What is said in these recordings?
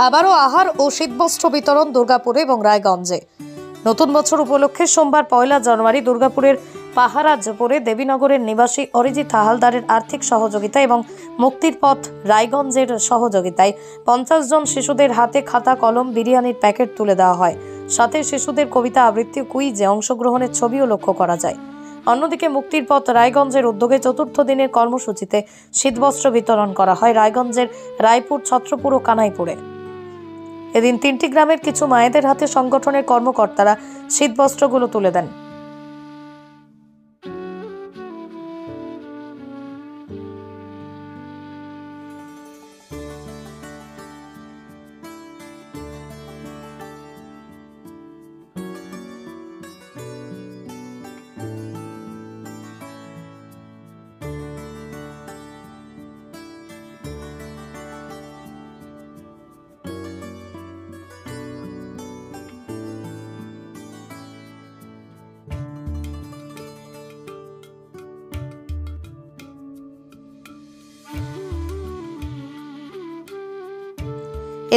আবারও আহার ও শীতবস্ত্র বিতরণ দুর্গাপুরে এবং রায়গঞ্জে। নতুন বছর উপলক্ষে সোমবার 1 জানুয়ারি দুর্গাপুরের পাহারাজপুরে দেবীনগরের নিবাসী অরিজিৎ হালদারের আর্থিক সহযোগিতা এবং মুক্তির পথ রায়গঞ্জের সহযোগিতায় 50 জন শিশুদের হাতে খাতা, কলম, বিরিয়ানির প্যাকেট তুলে দেওয়া হয়। সাথে শিশুদের কবিতা আবৃত্তি, কুইজে অংশগ্রহণের ছবিও লক্ষ্য করা যায়। অন্যদিকে মুক্তির পথ রায়গঞ্জের উদ্যোগে চতুর্থ দিনের কর্মসূচিতে শীতবস্ত্র বিতরণ করা হয় রায়গঞ্জের রায়পুর, ছত্রপুর ও কানাইপুরে। এদিন 3টি গ্রামের কিছু মায়েদের হাতে সংগঠনের কর্মকর্তারা শীতবস্ত্রগুলো তুলে দেন।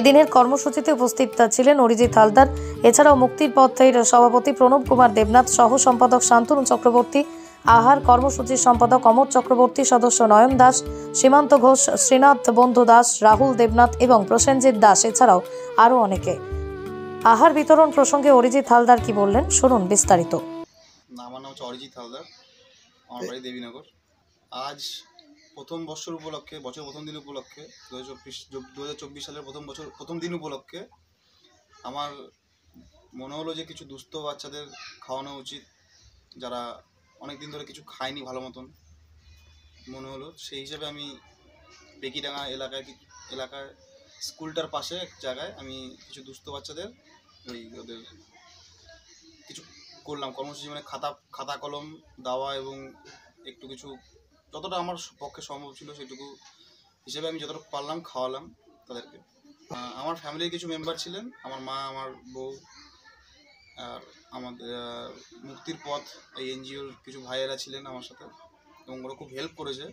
এদিনের কর্মসূচিতে উপস্থিত ছিলেন অরিজিৎ হালদার, এছাড়াও মুক্তির পথের সভাপতি প্রণব কুমার দেবনাথ, সহ সম্পাদক শান্তনু চক্রবর্তী, আহার কর্মসূচির সম্পাদক অমর চক্রবর্তী, সদস্য নয়ন দাস, সীমান্ত ঘোষ, শ্রীনাথ বন্ধু দাস, রাহুল দেবনাথ এবং প্রসেনজিৎ দাস, এছাড়াও আরও অনেকে। আহার বিতরণ প্রসঙ্গে অরিজিৎ হালদার কি বললেন, শুনুন বিস্তারিত। আমার নাম হচ্ছে অরিজিৎ হালদার, আমার বাড়ি দেবীনগর। আজ প্রথম বছর উপলক্ষে, বছরের প্রথম দিন উপলক্ষে, 2024 সালের প্রথম দিন উপলক্ষে আমার মনে হলো যে কিছু দুস্থ বাচ্চাদের খাওয়ানো উচিত, যারা অনেক দিন ধরে কিছু খায়নি ভালো মতন মনে হলো। সেই হিসেবে আমি বেকিডাঙ্গা এলাকায় স্কুলটার পাশে এক জায়গায় আমি কিছু দুস্থ বাচ্চাদের ওদের কিছু করলাম কর্মসূচি, মানে খাতা কলম দেওয়া এবং একটু কিছু যতটা আমার পক্ষে সম্ভব ছিল সেটুকু হিসেবে আমি যতটা পারলাম খাওয়ালাম তাদেরকে। আমার ফ্যামিলির কিছু মেম্বার ছিলেন, আমার মা, আমার বউ, আর আমাদের মুক্তির পথ এই এনজিওর কিছু ভাইয়েরা ছিলেন আমার সাথে, এবং ওরা খুব হেল্প করেছে,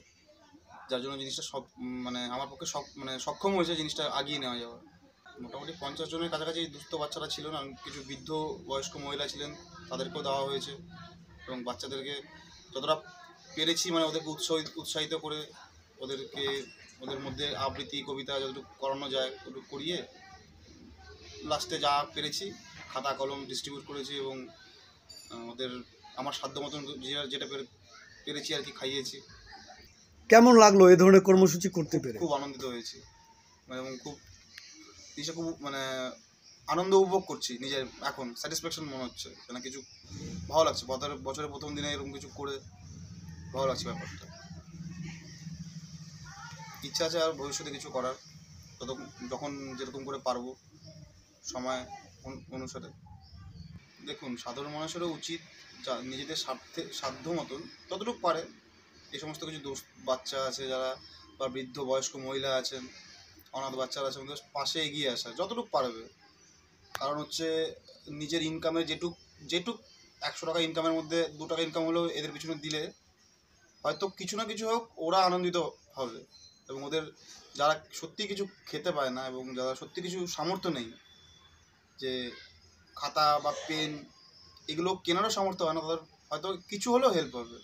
যার জন্য জিনিসটা আমার পক্ষে সক্ষম হয়েছে জিনিসটা আগিয়ে নেওয়া যাওয়া। মোটামুটি 50 জনের কাছাকাছি দুস্থ বাচ্চারা ছিল না, কিছু বৃদ্ধ বয়স্ক মহিলা ছিলেন, তাদেরকেও দেওয়া হয়েছে। এবং বাচ্চাদেরকে যতটা পেরেছি ওদেরকে উৎসাহিত করে ওদের মধ্যে আবৃত্তি, কবিতা যতটুকু করানো যায় ওটুকু করিয়ে লাস্টে যা পেরেছি খাতা কলম ডিস্ট্রিবিউট করেছি এবং আমার সাধ্য মতন যেটা পেরেছি আর কি খাইয়েছি। কেমন লাগলো এই ধরনের কর্মসূচি করতে পেরে? খুব আনন্দিত হয়েছি এবং খুব আনন্দ উপভোগ করছি নিজের, এখন স্যাটিসফ্যাকশন মনে হচ্ছে, কিছু ভালো লাগছে। বছরের প্রথম দিনে এরকম কিছু করে ভালো লাগছে ব্যাপারটা। ইচ্ছা আছে আর ভবিষ্যতে কিছু করার, যখন যেরকম করে পারবো সময় অনুসারে। দেখুন, সাধারণ মানুষেরও উচিত নিজেদের সাধ্য মতন যতটুকু পারে এই সমস্ত কিছু বাচ্চা আছে যারা, বা বৃদ্ধ বয়স্ক মহিলা আছেন, অনাথ বাচ্চারা আছে, ওদের পাশে এগিয়ে আসা যতটুকু পারবে। কারণ হচ্ছে নিজের ইনকামের যেটুক 100 টাকা ইনকামের মধ্যে 2 টাকা ইনকাম হলেও এদের পিছনে দিলে হয়তো কিছু না কিছু হোক ওরা আনন্দিত হবে। এবং ওদের যারা সত্যি কিছু খেতে পায় না এবং যারা সত্যি কিছু সামর্থ্য নেই, যে খাতা বা পেন এগুলো কেনারও সামর্থ্য হয় না, তাদের হয়তো কিছু হলেও হেল্প হবে।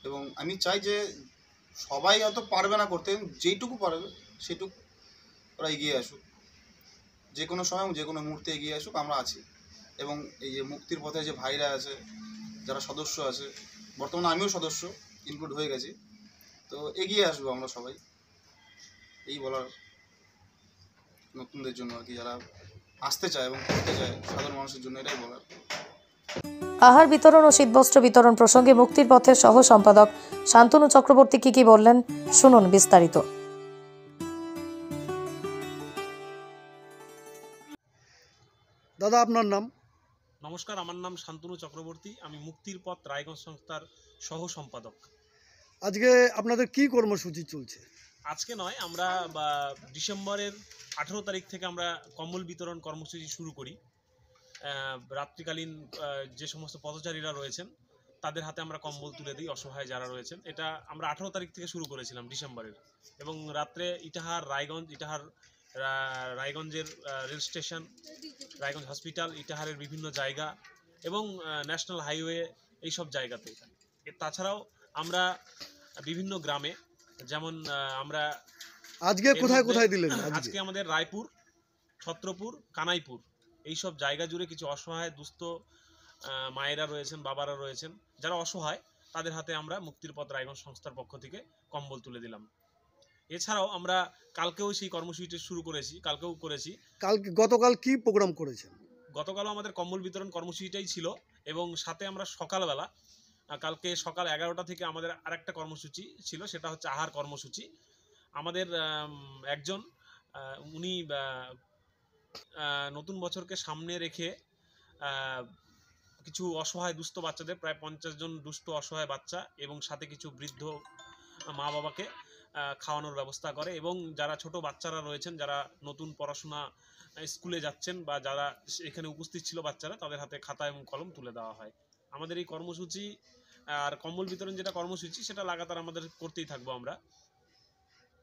এবং আমি চাই যে সবাই হয়তো পারবে না করতে, যেইটুকু পারবে সেটুকু ওরা এগিয়ে আসুক, যে কোনো সময় যে কোনো মুহূর্তে এগিয়ে আসুক, আমরা আছি। এবং এই যে মুক্তির পথে যে ভাইরা আছে, যারা সদস্য আছে, বর্তমানে আমিও সদস্য ইনক্লুড হয়ে গেছি, তো এগিয়ে আসবো আমরা সবাই, এই বলার নতুনদের জন্য আর কি, যারা আসতে চায় এবং করতে চায় সাধারণ মানুষের জন্য, এটাই বলার। আহার বিতরণ ও শীতবস্ত্র বিতরণ প্রসঙ্গে মুক্তির পথের সহ সম্পাদক শান্তনু চক্রবর্তী কি বললেন, শুনুন বিস্তারিত। দাদা, আপনার নাম? নমস্কার, আমার নাম শান্তনু চক্রবর্তী, আমি মুক্তির পথ রায়গঞ্জ সংস্থার সহ সম্পাদক। আজকে আপনাদের কি কর্মসূচি চলছে? আজকে নয়, আমরা ডিসেম্বরের 18 তারিখ থেকে আমরা কম্বল বিতরণ কর্মসূচি শুরু করি। রাত্রিকালীন যে সমস্ত পথচারীরা রয়েছেন তাদের হাতে আমরা কম্বল তুলে দিই, অসহায় যারা রয়েছেন। এটা আমরা 18 তারিখ থেকে শুরু করেছিলাম ডিসেম্বরের, এবং রাত্রে ইটাহার, রায়গঞ্জ, ইটাহার রায়গঞ্জের রেল স্টেশন, রায়গঞ্জ হসপিটাল, ইটাহারের বিভিন্ন জায়গা এবং ন্যাশনাল হাইওয়ে এইসব জায়গাতে। তাছাড়াও আমরা বিভিন্ন গ্রামে, যেমন আমরা আজকে কোথায় কোথায় দিলেন? আজকে আমাদের রায়পুর, ছত্রপুর, কানাইপুর এইসব জায়গা জুড়ে কিছু অসহায় দুস্থ মায়েরা রয়েছেন, বাবারা রয়েছেন, যারা অসহায়, তাদের হাতে আমরা মুক্তির পথ রায়গঞ্জ সংস্থার পক্ষ থেকে কম্বল তুলে দিলাম। এছাড়াও আমরা কালকেও সেই কর্মসূচিটি শুরু করেছি, কালকেও করেছি। গতকাল কি প্রোগ্রাম করেছেন? গতকালও আমাদের কম্বল বিতরণ কর্মসূচিটাই ছিল এবং সাথে আমরা সকালবেলা, কালকে সকাল 11টা থেকে আমাদের আরেকটা কর্মসূচি ছিল, সেটা হচ্ছে আহার কর্মসূচি। আমাদের একজন উনি নতুন বছরকে সামনে রেখে কিছু অসহায় দুস্থ বাচ্চাদের, প্রায় 50 জন দুস্থ অসহায় বাচ্চা এবং সাথে কিছু বৃদ্ধ মা বাবাকে খাওয়ানোর ব্যবস্থা করে এবং যারা ছোট বাচ্চারা রয়েছেন, যারা নতুন পড়াশোনা স্কুলে যাচ্ছেন বা যারা এখানে উপস্থিত ছিল বাচ্চারা, তাদের হাতে খাতা এবং কলম তুলে দেওয়া হয়। আমাদের এই কর্মসূচি আর কম্বল বিতরণ যেটা কর্মসূচি, সেটা লাগাতার আমাদের করতেই থাকবো আমরা।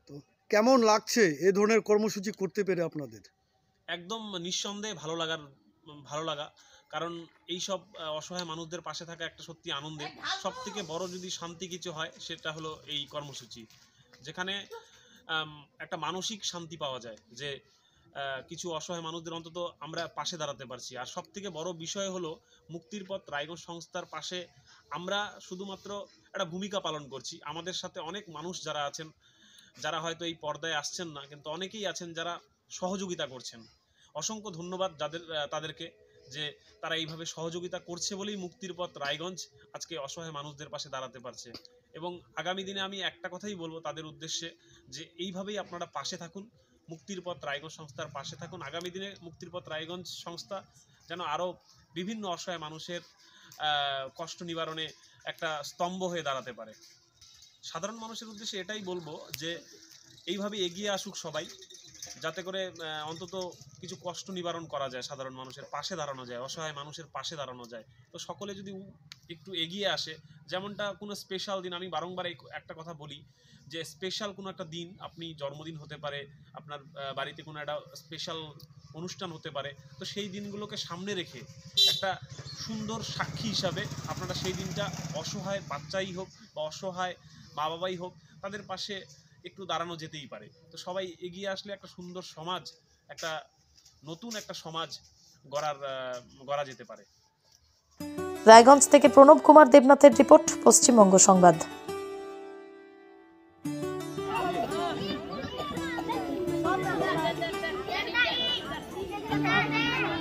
তো কেমন লাগছে এই ধরনের কর্মসূচি করতে পেরে আপনাদের? একদম নিঃসন্দেহে ভালো লাগা, কারণ এইসব অসহায় মানুষদের পাশে থাকা একটা সত্যি আনন্দের। সব থেকে বড় যদি শান্তি কিছু হয়, সেটা হলো এই কর্মসূচি, যেখানে একটা মানসিক শান্তি পাওয়া যায় যে কিছু অসহায় মানুষদের অন্তত আমরা পাশে দাঁড়াতে পারছি। আর সব থেকে বড় বিষয় হলো মুক্তির পথ রায়গঞ্জ সংস্থার পাশে আমরা শুধুমাত্র একটা ভূমিকা পালন করছি। আমাদের সাথে অনেক মানুষ যারা আছেন, যারা হয়তো এই পর্দায় আসছেন না, কিন্তু অনেকেই আছেন যারা সহযোগিতা করছেন। অসংখ্য ধন্যবাদ তাদেরকে, যে তারা এইভাবে সহযোগিতা করছে বলেই মুক্তির পথ রায়গঞ্জ আজকে অসহায় মানুষদের পাশে দাঁড়াতে পারছে। এবং আগামী দিনে আমি একটা কথাই বলবো তাদের উদ্দেশ্যে, যে এইভাবেই আপনারা পাশে থাকুন, মুক্তির পথ রায়গঞ্জ সংস্থার পাশে থাকুন। আগামী দিনে মুক্তির পথ রায়গঞ্জ সংস্থা যেন আরও বিভিন্ন অসহায় মানুষের কষ্ট নিবারণে একটা স্তম্ভ হয়ে দাঁড়াতে পারে। সাধারণ মানুষের উদ্দেশ্যে এটাই বলবো যে এইভাবে এগিয়ে আসুক সবাই, যাতে করে অন্তত কিছু কষ্ট নিবারণ করা যায়, সাধারণ মানুষের পাশে দাঁড়ানো যায়, অসহায় মানুষের পাশে দাঁড়ানো যায়। তো সকলে যদি একটু এগিয়ে আসে, যেমনটা কোনো স্পেশাল দিন, আমি বারংবার একটা কথা বলি যে স্পেশাল কোনো একটা দিন, আপনি জন্মদিন হতে পারে, আপনার বাড়িতে কোনো একটা স্পেশাল অনুষ্ঠান হতে পারে, তো সেই দিনগুলোকে সামনে রেখে একটা সুন্দর সাক্ষী হিসাবে আপনারা সেই দিনটা অসহায় বাচ্চাই হোক বা অসহায় মা বাবাই হোক, তাদের পাশে একটু দাঁড়ানো যেতেই পারে। তো সবাই এগিয়ে আসলে একটা সুন্দর সমাজ, একটা নতুন একটা সমাজ গড়া যেতে পারে। রায়গঞ্জ থেকে প্রণব কুমার দেবনাথের রিপোর্ট, পশ্চিমবঙ্গ সংবাদ।